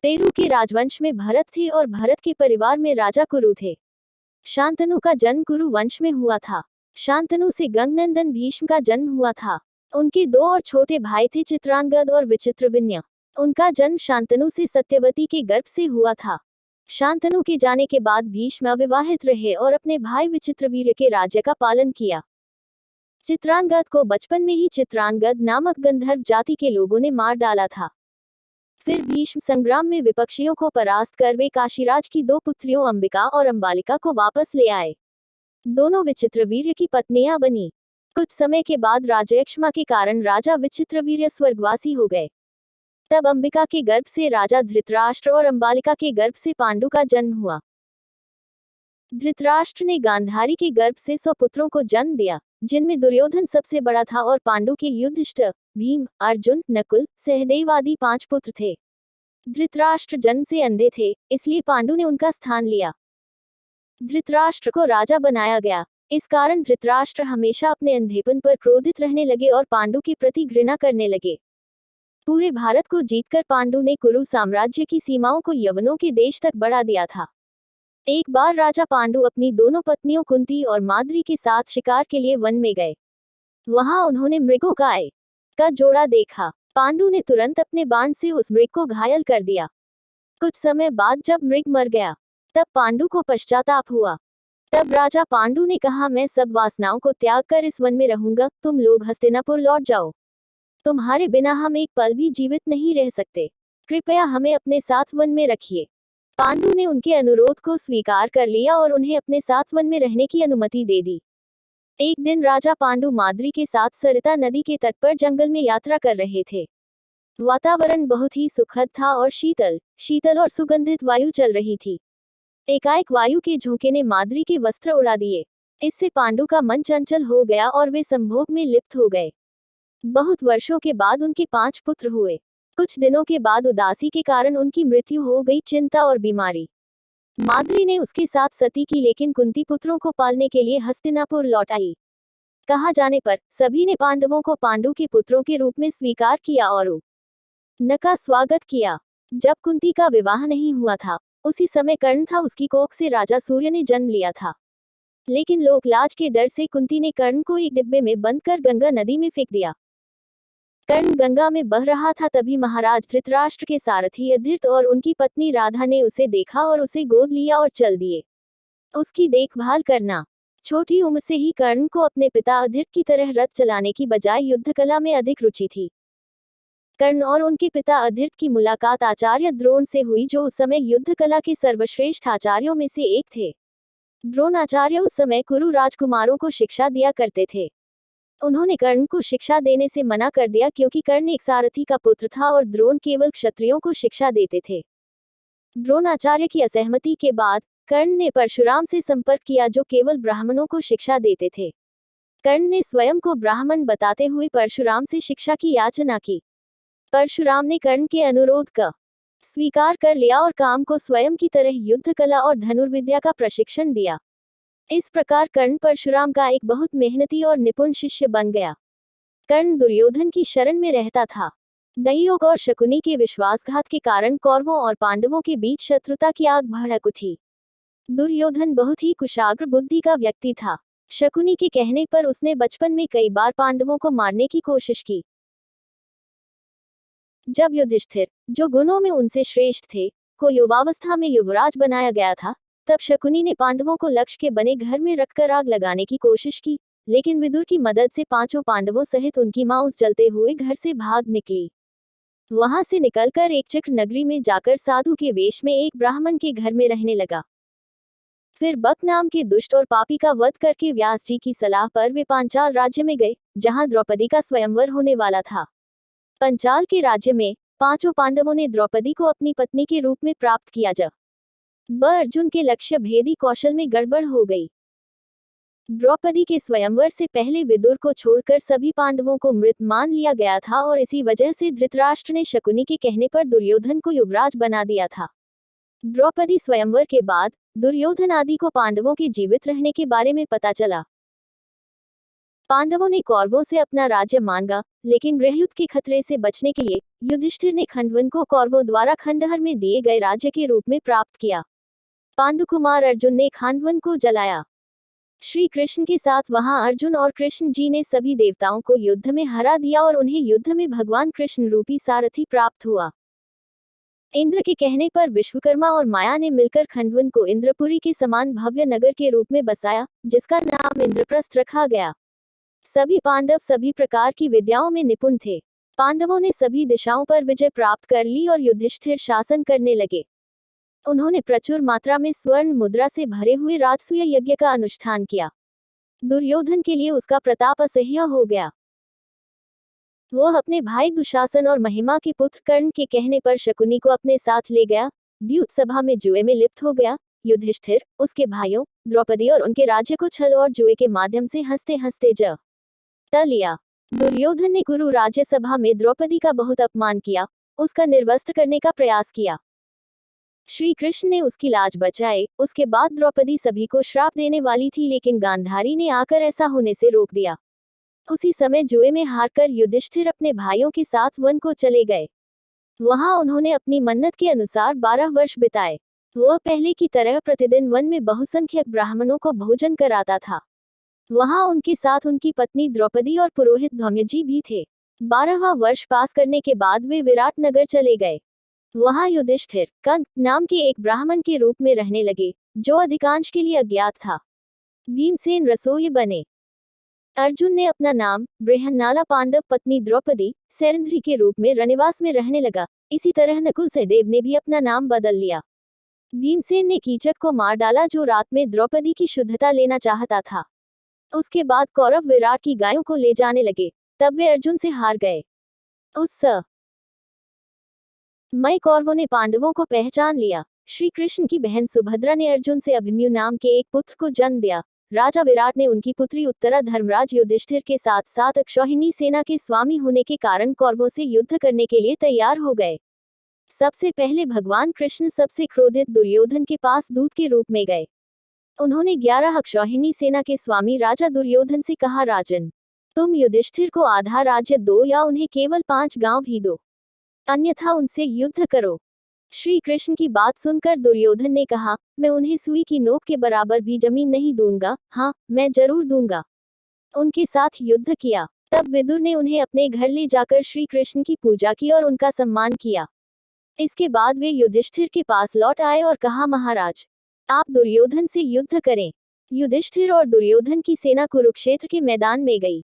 Peru के राजवंश में भरत थे और भरत के परिवार में राजा कुरु थे। शांतनु का जन्म कुरु वंश में हुआ था। शांतनु से गंगनंदन भीष्म का जन्म हुआ था। उनके दो और छोटे भाई थे, चित्रांगद और विचित्रविन्य। उनका जन्म शांतनु से सत्यवती के गर्भ से हुआ था। शांतनु के जाने के बाद भीष्म अविवाहित रहे और अपने भाई विचित्रवीर्य के राज्य का पालन किया। चित्रांगद को बचपन में ही चित्रांगद नामक गंधर्व जाति के लोगों ने मार डाला था। फिर भीष्म संग्राम में विपक्षियों को परास्त कर वे काशीराज की दो पुत्रियों अंबिका और अंबालिका को वापस ले आए। दोनों विचित्रवीर्य की पत्नियां बनी। कुछ समय के बाद राजयक्ष्मा के कारण राजा विचित्रवीर्य स्वर्गवासी हो गए। तब अंबिका के गर्भ से राजा धृतराष्ट्र और अंबालिका के गर्भ से पांडु का जन्म हुआ। धृतराष्ट्र ने गांधारी के गर्भ से 100 पुत्रों को जन्म दिया, जिनमें दुर्योधन सबसे बड़ा था और पांडु के युधिष्ठिर, भीम, अर्जुन, नकुल, सहदेव आदि 5 पुत्र थे। धृतराष्ट्र जन्म से अंधे थे, इसलिए पांडु ने उनका स्थान लिया। धृतराष्ट्र को राजा बनाया गया। इस कारण धृतराष्ट्र हमेशा अपने अंधेपन पर क्रोधित रहने लगे और पांडु के प्रति घृणा करने लगे। पूरे भारत को जीतकर पांडु ने कुरु साम्राज्य की सीमाओं को यवनों के देश तक बढ़ा दिया था। एक बार राजा पांडु अपनी दोनों पत्नियों कुंती और माद्री के साथ शिकार के लिए वन में गए। वहां उन्होंने मृगों का जोड़ा देखा। पांडु ने तुरंत अपने बाण से उस मृग को घायल कर दिया। कुछ समय बाद जब मृग मर गया, तब पांडु को पश्चाताप हुआ। तब राजा पांडु ने कहा, मैं सब वासनाओं को त्याग कर इस वन में रहूंगा, तुम लोग हस्तिनापुर लौट जाओ। तुम्हारे बिना हम एक पल भी जीवित नहीं रह सकते। कृपया हमें अपने साथ वन में रखिए। पांडु ने उनके अनुरोध को स्वीकार कर लिया और उन्हें अपने साथ वन में रहने की अनुमति दे दी। एक दिन राजा पांडु माद्री के साथ सरिता नदी के तट पर जंगल में यात्रा कर रहे थे। वातावरण बहुत ही सुखद था और शीतल और सुगंधित वायु चल रही थी। एकाएक वायु के झोंके ने माद्री के वस्त्र उड़ा दिए। इससे पांडु का मन चंचल हो गया और वे संभोग में लिप्त हो गए। बहुत वर्षों के बाद उनके 5 पुत्र हुए। कुछ दिनों के बाद उदासी के कारण उनकी मृत्यु हो गई, चिंता और बीमारी। माद्री ने उसके साथ सती की, लेकिन कुंती पुत्रों को पालने के लिए हस्तिनापुर लौट आई। कहा जाने पर सभी ने पांडवों को पांडु के पुत्रों के रूप में स्वीकार किया और उनका स्वागत किया। जब कुंती का विवाह नहीं हुआ था, उसी समय कर्ण था, उसकी कोख से राजा सूर्य ने जन्म लिया था। लेकिन लोकलाज के डर से कुंती ने कर्ण को एक डिब्बे में बंद कर गंगा नदी में फेंक दिया। कर्ण गंगा में बह रहा था, तभी महाराज धृतराष्ट्र के सारथी अधृत और उनकी पत्नी राधा ने उसे देखा और उसे गोद लिया और चल दिए। उसकी देखभाल करना। छोटी उम्र से ही कर्ण को अपने पिता अधृत की तरह रथ चलाने की बजाय युद्धकला में अधिक रुचि थी। कर्ण और उनके पिता अधृत की मुलाकात आचार्य द्रोण से हुई, जो उस समय युद्धकला के सर्वश्रेष्ठ आचार्यों में से एक थे। द्रोणाचार्य उस समय कुरु राजकुमारों को शिक्षा दिया करते थे। उन्होंने कर्ण को शिक्षा देने से मना कर दिया, क्योंकि कर्ण एक सारथी का पुत्र था और द्रोण केवल क्षत्रियों को शिक्षा देते थे। द्रोणाचार्य की असहमति के बाद कर्ण ने परशुराम से संपर्क किया, जो केवल ब्राह्मणों को शिक्षा देते थे। कर्ण ने स्वयं को ब्राह्मण बताते हुए परशुराम से शिक्षा की याचना की। परशुराम ने कर्ण के अनुरोध का स्वीकार कर लिया और काम को स्वयं की तरह युद्धकला और धनुर्विद्या का प्रशिक्षण दिया। इस प्रकार कर्ण परशुराम का एक बहुत मेहनती और निपुण शिष्य बन गया। कर्ण दुर्योधन की शरण में रहता था। दैयोग और शकुनी के विश्वासघात के कारण कौरवों और पांडवों के बीच शत्रुता की आग भड़क उठी। दुर्योधन बहुत ही कुशाग्र बुद्धि का व्यक्ति था। शकुनी के कहने पर उसने बचपन में कई बार पांडवों को मारने की कोशिश की। जब युधिष्ठिर, जो गुणों में उनसे श्रेष्ठ थे, को युवावस्था में युवराज बनाया गया था, तब शकुनी ने पांडवों को लक्ष्य के बने घर में रखकर आग लगाने की कोशिश की, लेकिन विदुर की मदद से 5 पांडवों सहित उनकी मां उस जलते हुए घर से भाग निकली। वहां से निकलकर एक चिक्र नगरी में जाकर साधु के वेश में एक ब्राह्मण के घर में रहने लगा। फिर बक नाम के दुष्ट और पापी का वध करके व्यास जी की सलाह पर वे पांचाल राज्य में गए, जहां द्रौपदी का स्वयंवर होने वाला था। पंचाल के राज्य में 5 पांडवों ने द्रौपदी को अपनी पत्नी के रूप में प्राप्त किया। जब अर्जुन के लक्ष्य भेदी कौशल में गड़बड़ हो गई। द्रौपदी के स्वयंवर से पहले विदुर को छोड़कर सभी पांडवों को मृत मान लिया गया था और इसी वजह से धृतराष्ट्र ने शकुनी के कहने पर दुर्योधन को युवराज बना दिया था। द्रौपदी स्वयंवर के बाद दुर्योधन आदि को पांडवों के जीवित रहने के बारे में पता चला। पांडवों ने कौरवों से अपना राज्य मांगा, लेकिन गृहयुद्ध के खतरे से बचने के लिए युधिष्ठिर ने खंडवन को कौरवों द्वारा खंडहर में दिए गए राज्य के रूप में प्राप्त किया। पांडुकुमार अर्जुन ने खांडवन को जलाया। श्री कृष्ण के साथ वहां अर्जुन और कृष्ण जी ने सभी देवताओं को युद्ध में हरा दिया और उन्हें युद्ध में भगवान कृष्ण रूपी सारथी प्राप्त हुआ। इंद्र के कहने पर विश्वकर्मा और माया ने मिलकर खंडवन को इंद्रपुरी के समान भव्य नगर के रूप में बसाया, जिसका नाम इंद्रप्रस्थ रखा गया। सभी पांडव सभी प्रकार की विद्याओं में निपुण थे। पांडवों ने सभी दिशाओं पर विजय प्राप्त कर ली और युधिष्ठिर शासन करने लगे। उन्होंने प्रचुर मात्रा में स्वर्ण मुद्रा से भरे हुए राजसूय यज्ञ का अनुष्ठान किया। दुर्योधन के लिए उसका प्रताप असह्य हो गया। वह अपने भाई दुशासन और महिमा के पुत्र कर्ण के कहने पर शकुनी को अपने साथ ले गया। द्यूत सभा में जुए में लिप्त हो गया। युधिष्ठिर, उसके भाइयों, द्रौपदी और उनके राज्य को छल और जुए के माध्यम से हंसते हंसते जीत लिया। दुर्योधन ने कुरु राज्य सभा में द्रौपदी का बहुत अपमान किया, उसका निर्वस्त्र करने का प्रयास किया। श्री कृष्ण ने उसकी लाज बचाई। उसके बाद द्रौपदी सभी को श्राप देने वाली थी, लेकिन गांधारी ने आकर ऐसा होने से रोक दिया। उसी समय जुए में हारकर युधिष्ठिर अपने भाइयों के साथ वन को चले गए। वहां उन्होंने अपनी मन्नत के अनुसार 12 वर्ष बिताए। वह पहले की तरह प्रतिदिन वन में बहुसंख्यक ब्राह्मणों को भोजन कराता था। वहां उनके साथ उनकी पत्नी द्रौपदी और पुरोहित धौम्यजी भी थे। 12वां वर्ष पास करने के बाद वे विराट नगर चले गए। वहां युधिष्ठिर कंक नाम के एक ब्राह्मण के रूप में रहने लगे, जो अधिकांश के लिए अज्ञात था। भीमसेन रसोई बने। अर्जुन ने अपना नाम बृहन्नाला पांडव पत्नी द्रौपदी सैरंध्री के रूप में रनिवास में रहने लगा। इसी तरह नकुल सहदेव ने भी अपना नाम बदल लिया। भीमसेन ने कीचक को मार डाला, जो रात में द्रौपदी की शुद्धता लेना चाहता था। उसके बाद कौरव विराट की गायों को ले जाने लगे, तब वे अर्जुन से हार गए। उस समय कौरवों ने पांडवों को पहचान लिया। श्री कृष्ण की बहन सुभद्रा ने अर्जुन से अभिमन्यु नाम के एक पुत्र को जन्म दिया। राजा विराट ने उनकी पुत्री उत्तरा धर्मराज युधिष्ठिर के साथ साथ अक्षौहिणी सेना के स्वामी होने के कारण कौरवों से युद्ध करने के लिए तैयार हो गए। सबसे पहले भगवान कृष्ण सबसे क्रोधित दुर्योधन के पास दूत के रूप में गए। उन्होंने 11 अक्षौहिणी सेना के स्वामी राजा दुर्योधन से कहा, राजन, तुम युधिष्ठिर को आधा राज्य दो या उन्हें केवल 5 गांव भी दो, अन्यथा उनसे युद्ध करो। श्री कृष्ण की बात सुनकर दुर्योधन ने कहा, मैं उन्हें सुई की नोक के बराबर भी जमीन नहीं दूंगा। हाँ, मैं जरूर दूंगा। उनके साथ युद्ध किया। तब विदुर ने उन्हें अपने घर ले जाकर श्री कृष्ण की पूजा की और उनका सम्मान किया। इसके बाद वे युधिष्ठिर के पास लौट आए और कहा, महाराज, आप दुर्योधन से युद्ध करें। युधिष्ठिर और दुर्योधन की सेना कुरुक्षेत्र के मैदान में गई।